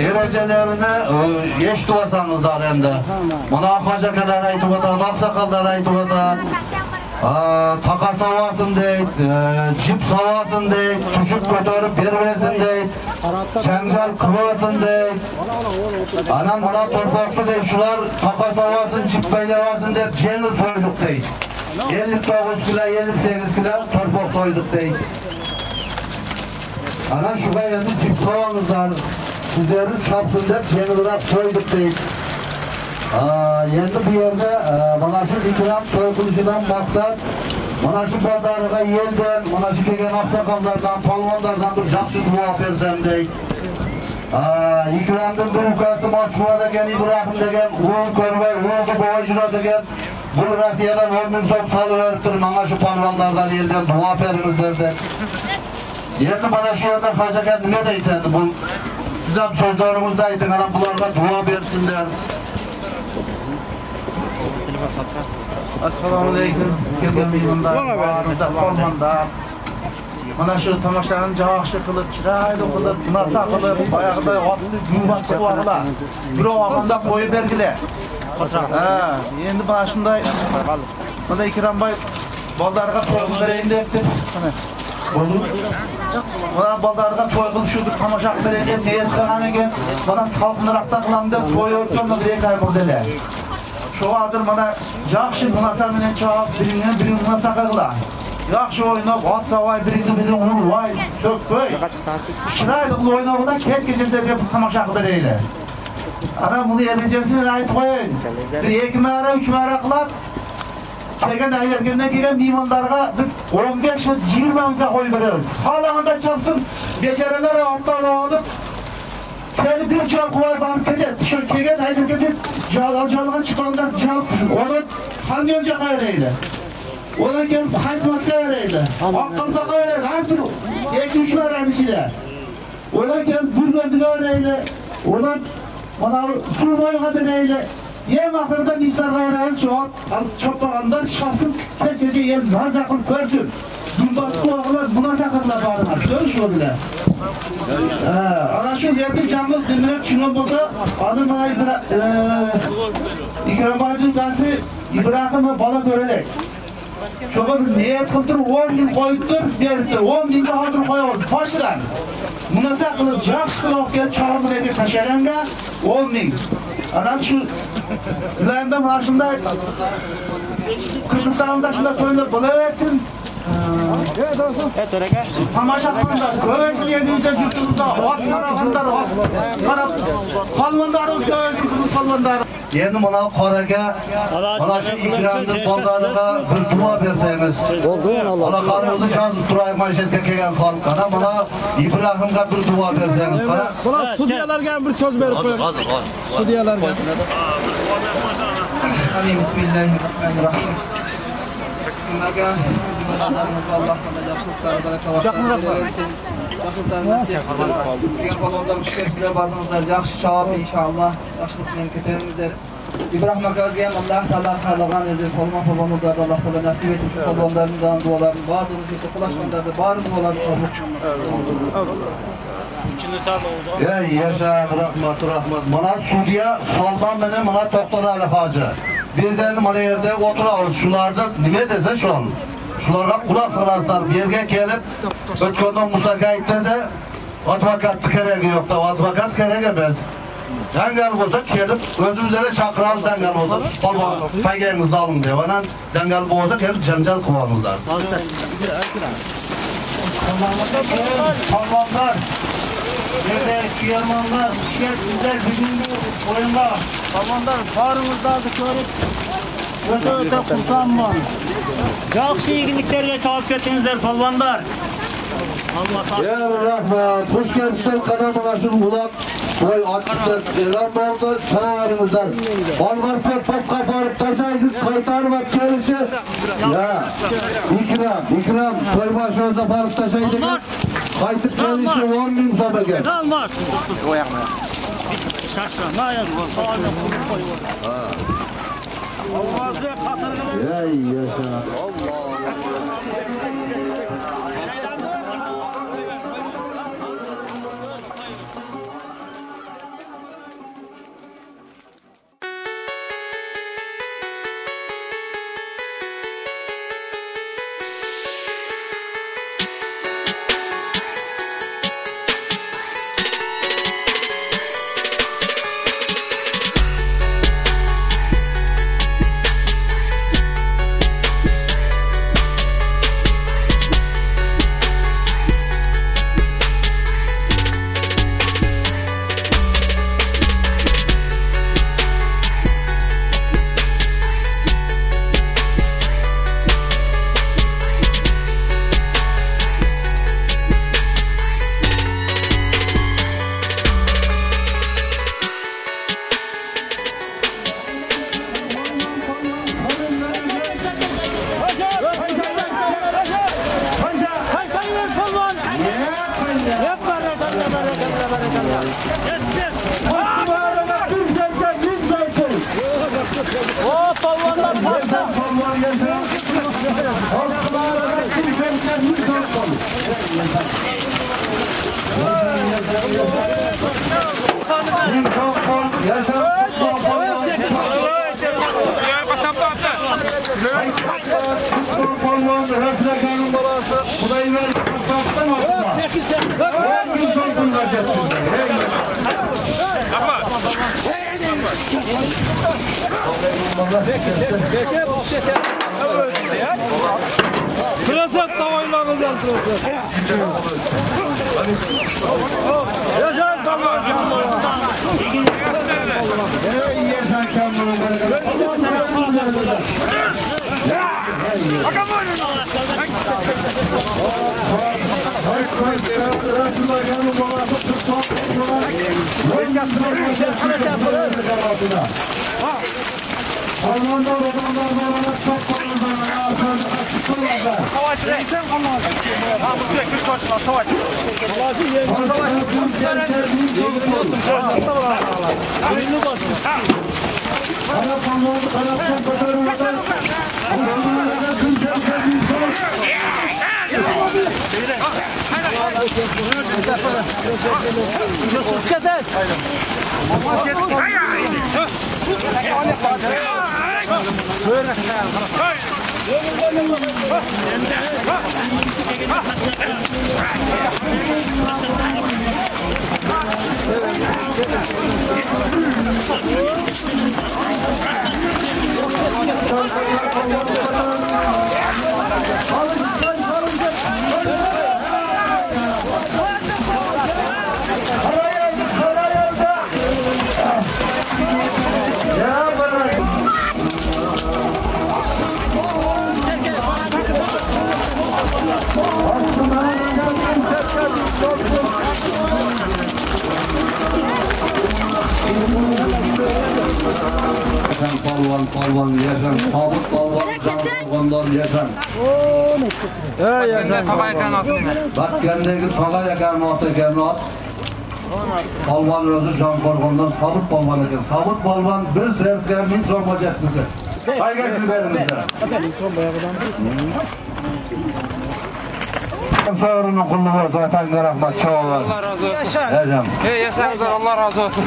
erejelerini eshitib olsangizlar endi. Mana hoja akalar aytib o'tadi, oqsoqollar aytib o'tadi. Taqa savasin deydi, jip savasin deydi, tushib ko'tarib bermesin deydi, chanjal qilmasin deydi. Anam mana torpaqda deydi, shular taqa savasin, jip baylavasin deb jengil so'ydik deydi. 59 kilo, 58 kilo torpaq so'ydik deydi. Ana shuga endi jip savamizlar, sizlarni chopsin deb jengilroq so'ydik deydi. Endi bu yerda mana shu ikram to'y qilishidan maqsad mana shu bozorga yeldan, mana shu kelgan oqsoqollardan, polvonlardan bir yaxshi duo bersam deydi. İkramdan bir ukasi Moskvada degan Ibrohim degan o'g'il ko'rmay, o'g'ilga bo'yjiro degan bu Rossiyadan 10 ming so'm solib beribdir. Mana shu polvonlardan yeldan duo beringizlar deb. Endi mana shu yerda hojaga nima deysiz? Bu siz ham so'zlaringizda ayting, ana bularga duo bersinlar. Assalomu alaykum. Kelgan mehmonlar, polvonlar. Mana shu tomoshani yaxshi qilib, chiroyli qilib, maza qilib, oyog'ida otni yuvmoqchi bo'lganlar. Bir og'anda qo'yib bergilar. Endi mana shunday mana Ikrombay bozorga qo'yib berayin debdi. Mana bozorga to'y qilishni tomosha qilib niyat qilgan ekan. Mana xalqniroqda qilam deb to'y o'tkazdi bir ay bo'ldilar. Shu hozir mana yaxshi munosabat bilan chop, birini munosabat qiladi. Yaxshi o'ynab, ot savay birini urvay, so'kpay. Chiroyli o'ynag'idan kech-kechgacha tomosha qilib beraylik. Ana buni erejasini aytib qo'ying. Bir 2 marra, 3 marra qilib kelgan aylargandan kelgan mehmonlarga 15 va 20 mingga qo'yib beramiz. Xohlaganda chopsin, becharalar otdan olib kelib bir joy qo'yib ham ketadi. Shu kelgan aylarga jalg'a chiqqanlar jal onu hamyonga qayraydi. Ona kelib qaytmoqqa beraydi. Oqqalga qayraydi. Har bir 2-3 marra ichida. Ona kelib burgondiga beraydi. Ona mana suvoyga beraydi. Eng oxirida misarga beraydi. Shu choppagandan chiqsin, kechgacha yer maza qilib ko'rsin. Bundan qo'g'lar buna taqirlar bormas. Shu bilan. Ana shu yerda jamil nima tushunib bo'lsa, hozir mana Ikrombay qasi Ibrohim bola ko'raylik. Şoğa niyet qilib 10 ming qo'yibdir, beribdir. 10 mingga hozir qo'yadi. Boshdan. Munosabat qilib, yaxshi qilib kelib chog'imlarga tashlaganga 10 ming. Ana shu bilarda mana shunday Kurdistonda shunday to'ylar bo'laversin. To'raga. Tomosha qilinglar. Ko'pchilik yerda yurtimizda ot qarag'anlar, ot qarab, polvonlar o'zgarib, polvonlar. Endi mana qoraga, mana shu ikramni bozoriga bir duo bersangiz. Alloh qanuni chozib turaylik masjidga kelgan xalq. Mana Ibrohimga bir duo bersangiz. Bular sudyalarga bir so'z berib qo'ying. Sudyalarga. Bismillahirrohmanirrohim. Sizlarga Alloh yaxshi javob inshaalloh. Yaxshilik bilan ketaveringizlar. İbrahim akaga ham Alloh taolo xalqan o'zi polvonlarga Alloh taolo nasib etib, polvonlardan duolarni bardini to'plashganlarda bari duolarni qabul qilsin. Ey yaşa rahmat. Mana sudya Soldan bilan mana To'xtar Ali hoji. Biz endi mana yerda o'tiramiz. Shularda nima desa shon. Shularga quloq solasizlar. Bu yerga kelib o'tgandan Musaga aytdi, advokat keragi yo'qda, advokat kerak emas. Dangal bo'lsa kelib o'zimizga chaqiramiz, dangal bo'lsa polvon pagangizni oling deb. Ana dangal bo'lsa kelib janjal qilinglar. Polvonlar Kiyarmanlar, sizler bugungi o'yinga polvonlar baringizlarni ko'rib o'ta xursandman. Yaxshi yigitlarga javob beringizlar polvonlar. Ya rahmat, xush kelibsiz qadamga shu ulab voy otishlar e'lon bo'ldi, savoringizlar. Olmazsa pastga borib tashaysiz, qaytarib kelishi. Ya, Ikram, to'y boshida borib tashaydi. Qaytib kelishi 10 ming so'm ekan. Olmaz. Qo'yaqma. Shashma, ovozga qatirga. Ey yasha. Alloh. Kıraklakanın balası. Burayı ver. Kaptan aslında. Her gün son kullanacaksın. Pırasat davaylarından pırasat. Yaşar tamam. İyi yaşan kendini. Almanlar odanlar çok Palvan yaşan, sabit palvan yaşan. Bak kendine taga yakan atı kendine at. Palvan özü can korkundan sabit palvan eken. Sabit palvan bir sevken min son bacaklısı. Kayga silberimizde. Sağırının kulluğu olsa Tanrı rahmet çoğu var. Allah razı olsun. Yaşam. Yaşayınızlar, Allah razı olsun.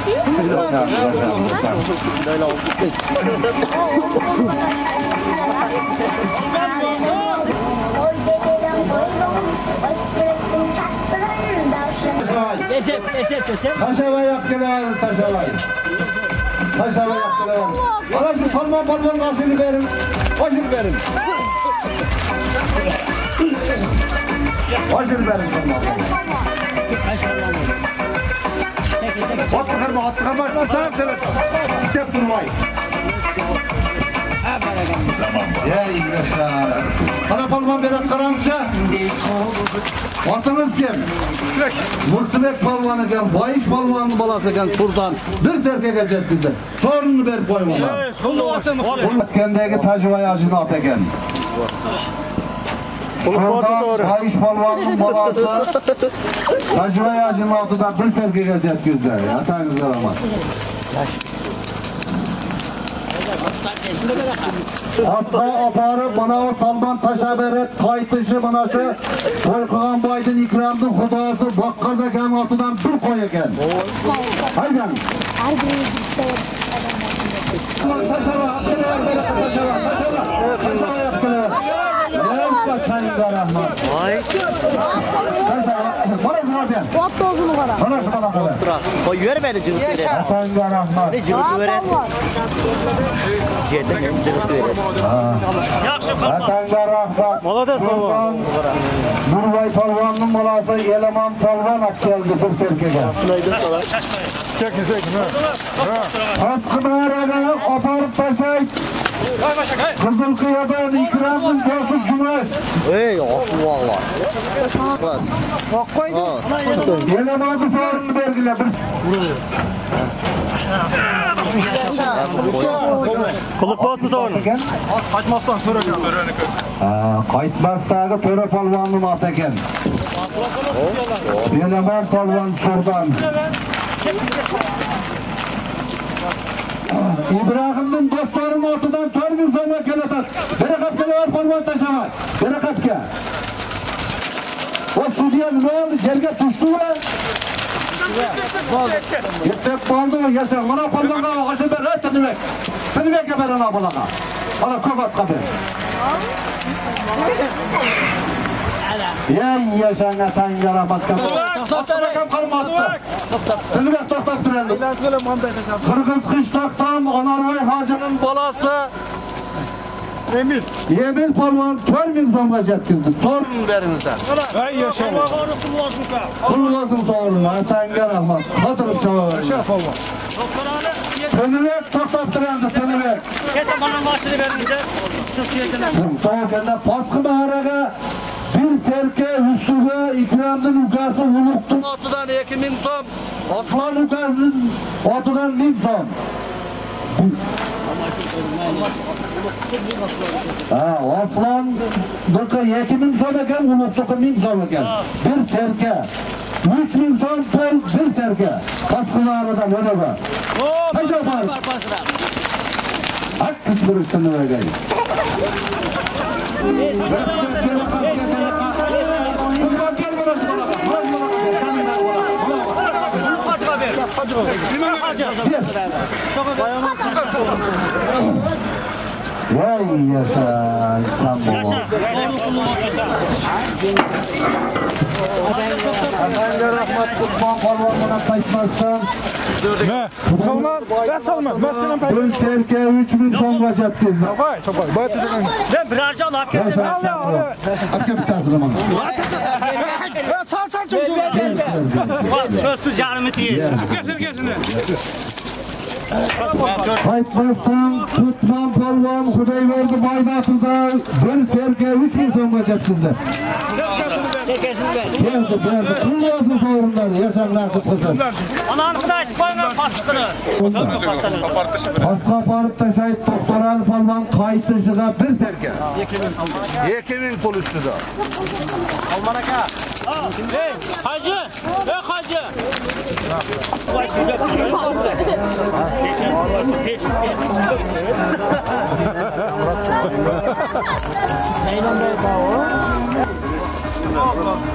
Taşava yap gelelim taşava. Taşava yap gelelim. Bana şu palman karşını verin. Başını verin. Başını verin palman. Attı kırma, attı kırma. Sağım senin. Gidip durmayın. Ya iyi yaşa. Kana palman veren karança. Ortanız kim? Murtubek palvanı gel, Bayiş palvanı balası gel Turdan. Bir terke gelecek bizden. Sorununu ver koymadan. Kendine tacıvayı acını at eken. Turdan Bayiş palvanın balası tacıvayı acını atıdan bir terke gelecek bizden. Atağınızlar ama. Hatta aparı bana o Salman Taşaberet kaytışı bana şu Soykuğan Baydın ikramdın hudası bakkaz eken altıdan bir koy eken. Haydi gel. Taşava yaptılar. Yapma Sayın'da Rahman. Bana abi. Bana şu bana kadar. Koyuyor beni cıvık verir. Sayın'da Rahman. Ne cıvık verirsin? Ciğerde benim cıvık verir. Sayın'da Rahman. Maladas baba. Nurvay Palvan'ın balası Eleman Palvan akseldi bir serkege. Askıda aradan aparıp taşay. Kızılkıya'dan ikramın tosu cumaş. Ey aklı valla. Bas. Elemanı sorunu verdiler. Kılık bastı sonra. Kaytmazdan Kaytmaz'daki töre palvanın ateken. Eleman palvan şuradan. İbrahim'in dostlarının ortadan kör bir zaman keletat. Berekat kelever palvan taşamak. Berekat ke. O Sudiyan ne oldu? Yerge tuştu mu? Gitmek bağlı mı? Yaşa. Bana palvan kağa kaçı ver. Tınımek. Tınımek geber ana bulağa. Bana kofat kabir. Ey yaşan atan rahmatga. To'xtab Qolmoqda. Tilbek to'xtab turadi. Qirg'iz qishloqdan Onorboy hojining bolasi Emil polvon 4000 so'mga yetkazdi. So'rang beringizlar. Ey yaşa. Pul olsun sağolun. Atanga rahmat. Xotirib javob. Yaşa polvon. Tilbek to'xtab turadi. Tilbek. Kecha mana boshini beringizlar. Shu yerdan. To'g'anda Pasqi maharaga bir serke üstüge ikramın ukası Uluk'tun otudan 2000 so'm, Osman ukasının otudan 1000 so'm. Osman dıkı 2000 so'm eken, Uluk'tuku 1000 so'm eken. Bir serke. 3000 so'm pul bir serke. Pasqi maharadan öyle var. Kaç yapar? Hak kısmı üstünü vergeyim. Vay yaşa İstanbul. Efendim rahmat Kutman Palvan'ına kaçmazsan. Ne? Salman, ben Salman. Ben senin payı. Bir serke 3000 so'mga yetkazdi. Çabay. Bayatacağım. Ben birer can hak ettim. Hakkı bir tasını bana. Sal çocuğum. Sözsüz canımı değil. Gelsin. Kaçmazsan Kutman Palvan Hudayverdi Baydatı'da bir serke 3000 so'mga yetkazdi. Geldi. Pul olsun sorunları yaşanlardı kızım. Ananı kıday koyun pasını. Pasqa parıp taşayıp Doktoral Palvan kaytışıga bir serke. 2000 pul üstüde. Hey hacı. Hacı.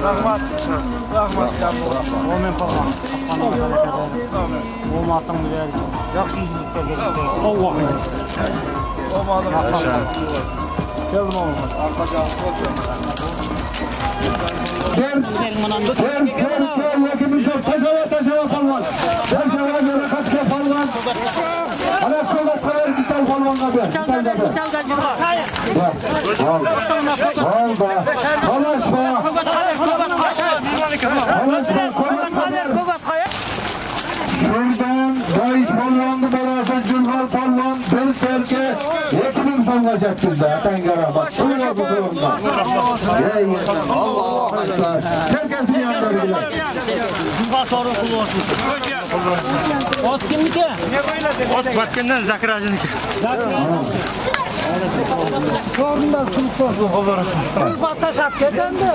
Rahmat. Omen falan. Olmatın bilir. Yaxşı iyilikler gelecek. Allah. Olmadı. Geldim oğlum. Gel, yakımız yok. Taşava Palvan. Taşava göre kaçka Palvan. Alakko'da kadar bir tane Palvan'la bir. Al be. Alaşma. Şuradan Bayış Palvan'dı belası Cülhal Palvan. Bir serke 2000 so'mga yetkazdi. Atanga rahmat. Şuraya bu durumda. Ey yaşam. Allah aşkına. Serkesini yandırdılar. Bundan sonra kulu olsun. Ot kimniki? Ot Batkenden Zakir Hacı'nınki. Sorunlar kılık olsun. Kılık ataşat ketendi.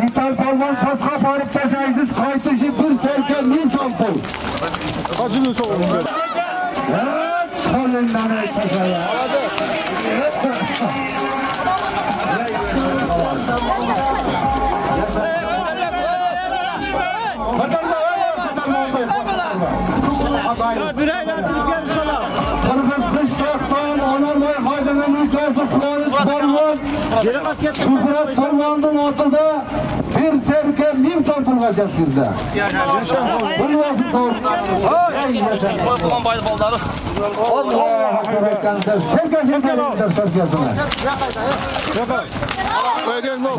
Vital Palvan Pasqa parıp taşaysız kaytışı bir serke 1000 so'm pul. Hacının sorunu böyle. Evet, solinden ey taşaya. Kırgız kışlaktan Onorboy Hacı'nın ülkesi Kıvanç Palvan Şükret Palvan'ın ortada bir serke 1000 so'm pulga yetkazdi. Bu nasıl sorunlar? Ey yaşam. Allah'a hakikaten serkesini verirler serkesine.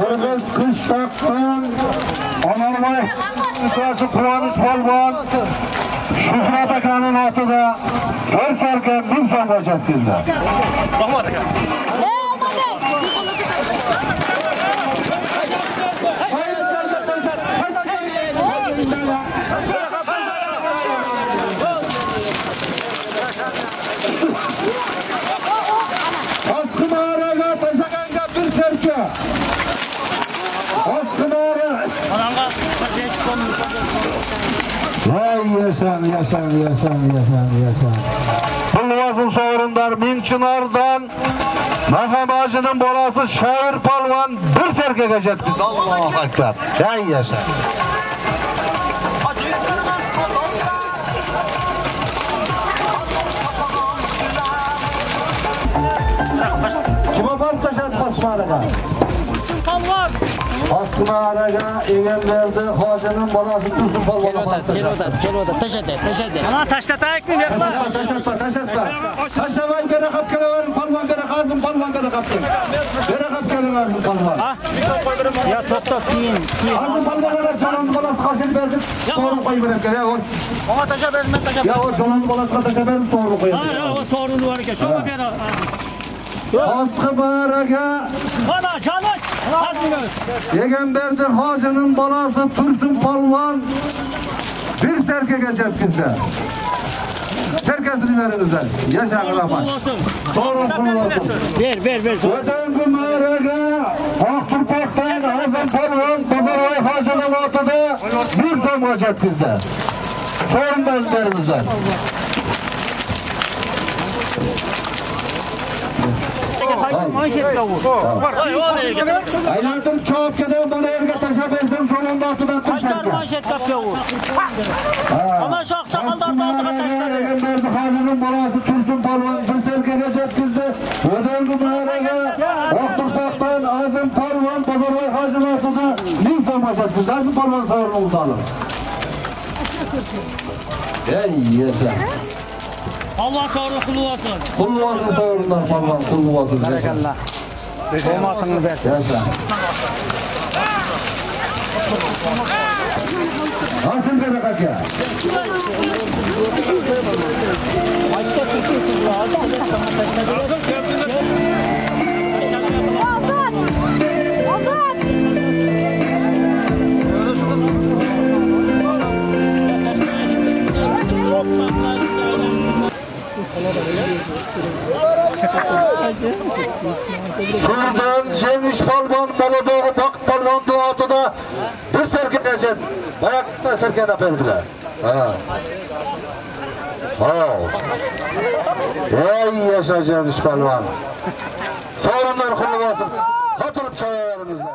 Kırgız kışlaktan Onorboy ülkesi Kıvanç Palvan Şükret Akan'ın ortada bir serke 1000 so'mga yetkazdi. Rahmat aka. Pasqi maharaga taşaganga bir serke. Pasqi mahara. Ananga Vay yaşan. Pulvazın soğurundar Minçınar'dan Maham Hacı'nın bolası Şair Palvan bir serkege yetkazdi. Allahu Ekber. Vay yaşan. Asmaraga. Palvan. Asmaraga Egenberdi Hojining bolasi Tursun polvon. Kel taşadı. Ana taşlatayık mı yapma? Taşlatma. Taşlamay beri kap kelaverin polvon beri kazım polvon beri kaptın. Beri kap kelaverin polvon. Ya top tiyin. Kazım polvonlar çalandı bolası kaşını verdim. Sorun koyu verip ya o. Ona taşa verin ben taşa. Ya o çalandı bolası taşa verin sorun koyu. Ha o sorunu var ki. Şuna ver. Asmaraga Ana canış. Egenberdi Hojining bolasi Tursun polvon bir serke geçetkizdi. Serkesini verinizler. Yaşa Rahman. Sorun kulu olsun. Ver. Ödengi mağaraga Akturpak'tan Azam polvon Bazaroy Hojining otida bir dom geçetkizdi. Sorun bezlerinizler. Aylandım çoğup gidiyorum bana erge taşa bezdim sonunda otudan tüm serke. Manşet kapıyor. Ama şu aksakallar da aldığa taşladı. Egenberdi Hojining bolasi Tursun polvon bir serke geçetkizdi. Ödengi mağaraga Akturpak'tan Azam polvon Bazaroy Hojining otida bir dom geçetkizdi. Azam polvon sorununu alın. Ey yaşa. Allah sonra kulu olsun. Kulu olsun sorunlar polvon kulu olsun. Barakallah. Olmasını versin. Yaşa. Nasıl berakat ya? Buradan Cengiz polvon Molodog'u Baqit polvon duotida bir serke geçen. Bayaqda serke berdilar. Ha. Ey yaşa Cengiz polvon. Sorunlar qulluq olsun. Qatılıp çağırınızlar.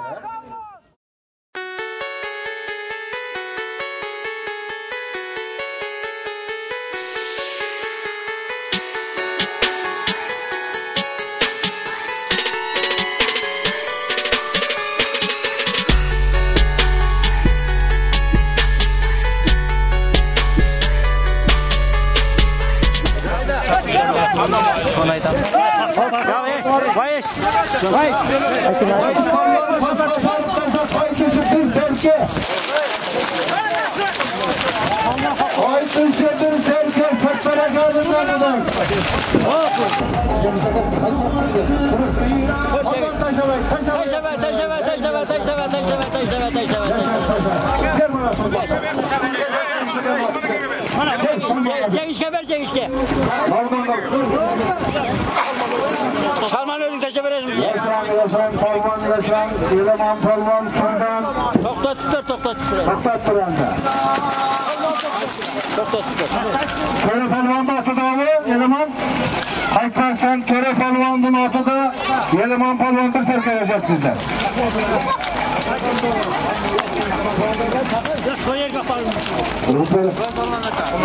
Cengiz'e. Çalman özün taşa verelim diye. Yaşan polvon yaşan, eleman polvon şuradan. Tokta tutar. Toktat duranda. Köre polvon da ortada mı eleman? Hayklarsan köre polvonun ortada eleman polvon bir serke yaşat sizden. Soyer kaparım.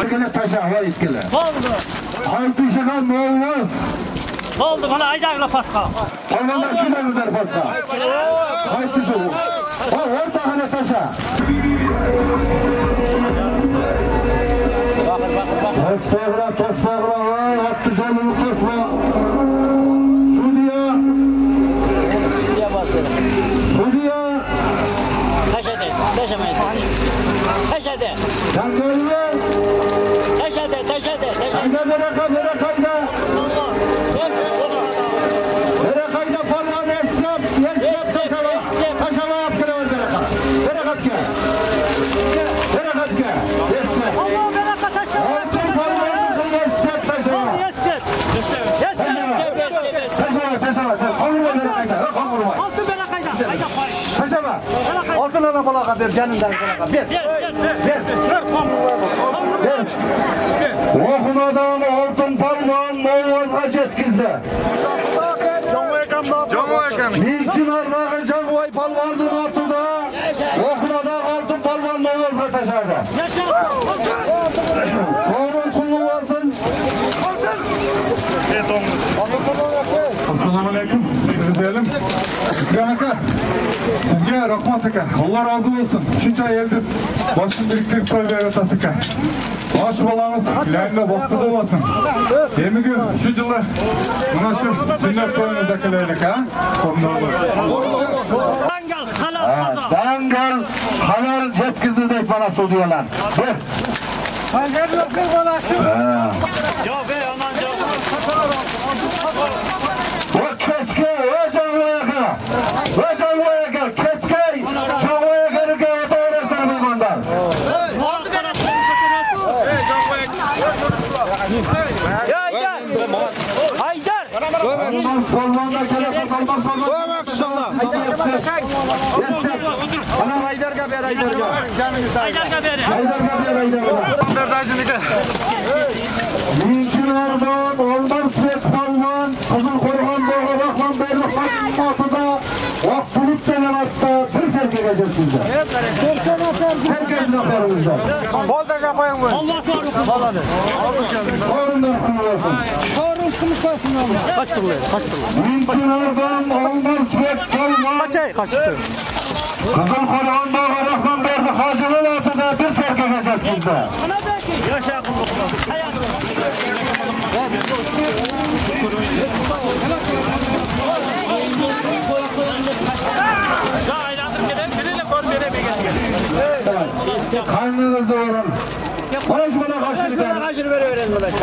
İskele taşa var iskele. Oldu. Haytı şıkan ne olmaz? Oldu bana aydağla paska. Polvonlar şuna güzel paska. Haytı şıkan. Orta hale taşa. Tosfağra var. Hattı şanını tosfa. Sudiya. Taşadı. Sen görüyor. Taşadı. Kayda berekayda. Berekayda polvon esnaf taşava. Taşava yaptı var berekat gel. Berekat gel. Esnaf. Allah bereket taşa. Altın polvonun esnaf taşava. Taşava. Onu berekayda. Altın berekayda. Taşava. Altına balaka ver canından balaka ver. Ver. Okumadan altın polvon Moğol'a cetkizdi. Niçin Arnağın Canvay polvonun ortada okumadan altın polvon Moğol'a taşardı. Sorun kulluğu olsun. Assalamu alaikum. İkram aka, sizge rahmat aka. Allah razı olsun. Şunca eldir. Başını biriktirip koy ver atası aka. Baş balanız, ilerinde vakti olmasın. Demi gün, şu yılı, buna şu sünnet koyunuz akılıydık ha? Sonunda olur. Dangal, halal cetkizdi de bana soruyorlar. Ver. Pancar yok mu bana? Yok be aman yok. O keşke, o canlıya keşke, canlıya gelirken o da öğretmen bulmanlar. Haydar! Olmaz, olmazda şeref, olmaz. Ana Haydar Gaber. Haydar Gaberi. Niçin Erdoğan, olmaz Süet Palman, Kızıl Korhan, Doğru Rahman, Berli Hakkı'nın altıda, Vakfılık denen hatta bir serk edeceğiz sizde. Herkesin aferimizde. Allah sorun. Sorundan kırılıyorsun. Sorun kılıç olsun Allah. Niçin Erdoğan, olmaz Süet Palman, Kızıl Korhan, Doğru Rahman, Berli Hakkı'nın altıda bir serk edeceğiz sizde. Yaşa kulluk. Karnınız doğurun. Barış bana kaşını verin.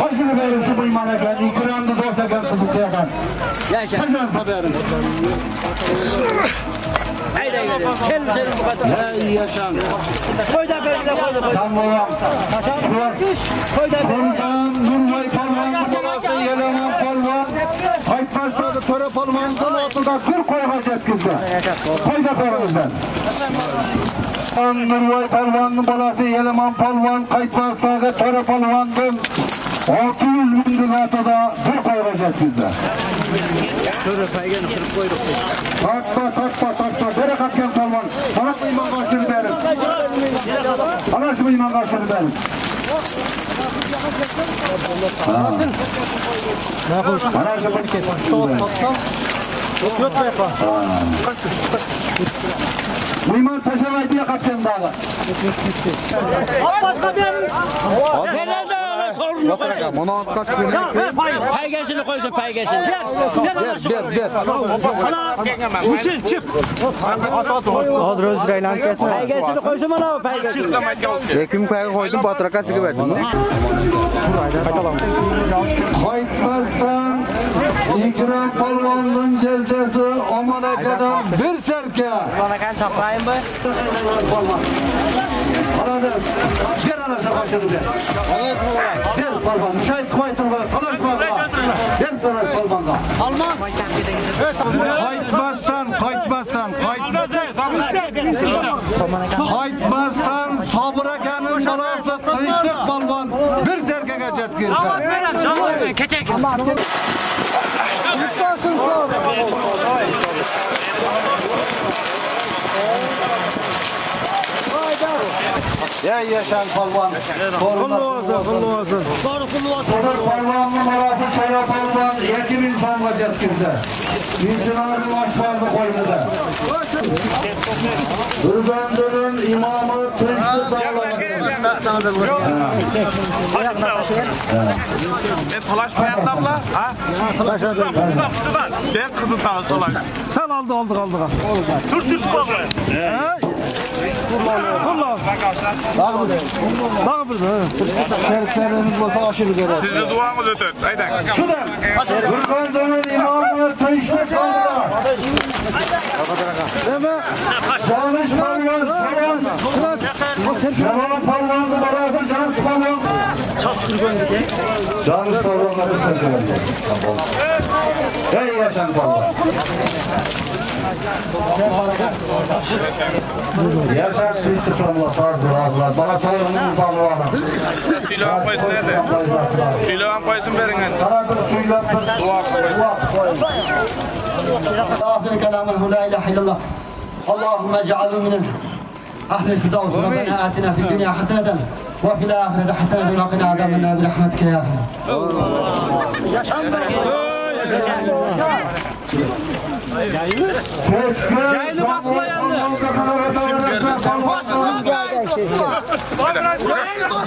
Kaşını verin şu buymana gel. İkramda dostça gel kızıklıya gel. Kaşan haberin. Haydi gidelim. Gelin senin bu kadar. Ne yaşan. Koy da böyle koy da. Tamam. Komutan Nurvay Palvan, babası Yeleman Palvan, Aytmaz'da Töre Palvan'dan altında bir koyacak kızlar. Koy da paramızdan. Nurvay Palvan'ın balası Yeleman Palvan, Aytmaz'da Töre Palvan'dan 600 bin liratada bir koyacak kızlar. Takma. Berekatken Palvan. Bana şu iman karşını verin. Bana şu iman karşını verin. Bana şu Mıyman taşamayı diye kapten dağı. Nerede sorun yok. Paygesini koysun paygesini. Ver. Hüseyin çık. Hadi Röz bir aylan kesin. Paygesini koysun bana paygesini. Ekim kayı koydum, batraka sıkı verdim. Kayıtmazdan İkram Palvan'ın cezası Oman'a kadar bir serke. Bana kan çapayım mı? Gel anasına başladı be. Gel Palvan, müşahit koytur bana, tanışma bana. Gel sana Palvan'da. Alman. Kayıtmazdan Sabırakan'ın balası Kıyışlık Palvan bir serke geçet girdi. Canım keçek. Ya yaşan Palvan. Kullu olsun. Palvan'ın balası Çaya Palvan 2000 palva geçet girdi. Niçin ağrı maç vardı koymadı. Hürbendir'in imamı Tüçlü Dağları'nın. Ben Talaş Bayat abla. Ha? Ben kızı Talaş. Sen aldık. Dur baba. Bak burada. Şerifleriniz olsa aşırı göre. Siz de duanız ötür. Haydi. Şuradan. Hürbendir'in imamı Tüçlü Dağları'nın. Canış Palvan, Jalan Palvan'dı balası Canış Palvan. Canış Palvan'la bir sözü verecek. Ey yaşan Palvan. Yaşan istikrarla sağdır ağzılar. Bana sorunun Palvan'a. Silahın koysun nerede? Silahın koysun verin. Sana bir suyla bir dua koyun. آخر كلامه لا إله إلا الله اللهم اجعله من أهل الفردوس ربنا آتنا في الدنيا حسنة وفي الآخرة حسنة وقنا عذاب النار برحمتك يا أرحم Yayını basma yandı.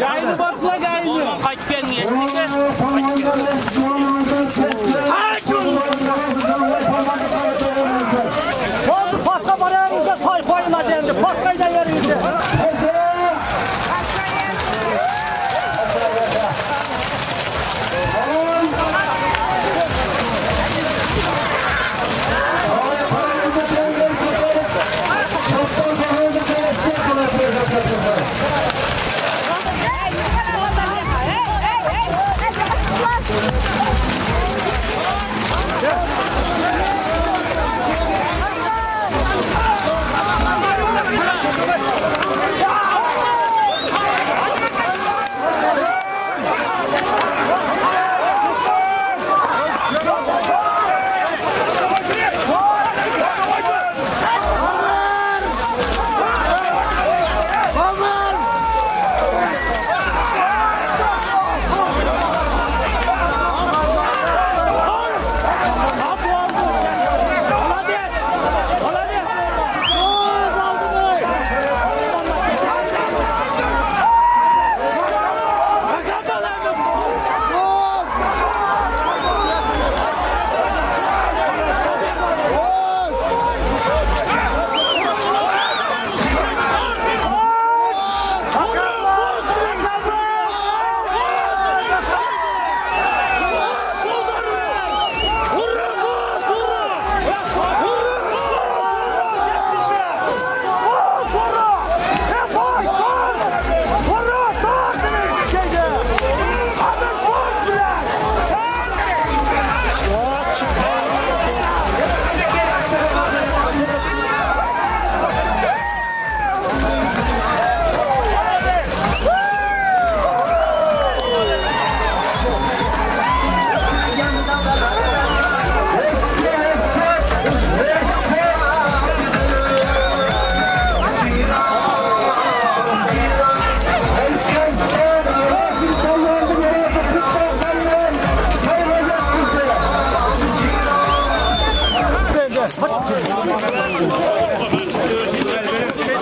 Yayını basma yayını. Kaç ben geçti. Oldu pasta barayımızda say koyma dendi. Pastayı da yerinde.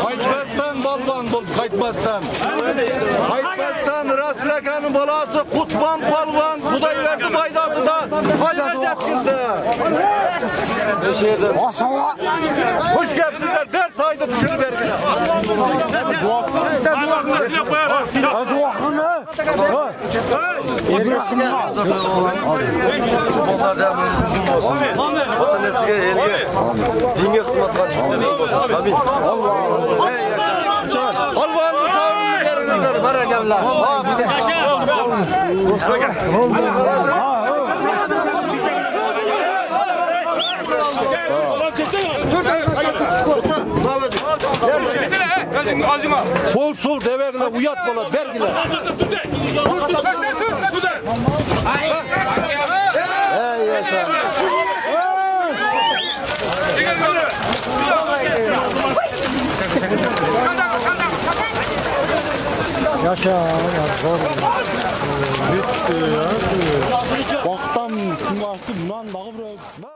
Qaytmasdan balvan bul, qaytmasdan. Qaytmasdan Rasulakanın balası Kutban Palvan Kudayverdi Baydatı'da kaynayacak şimdi. Hoş geldinler. 4 ayda düşürü vergiler. Onlardan böyle üzüm olsun. Vatanesiyle elge. Dinge hizmetler çıktı. Amin. Allah'ın sağlığı yerinizler. Barakallah. Sol sol devegine uyat bana vergiler. Ey yaşa. Yaşa. Bitti ya. Baktan kim bastı bundan bakıp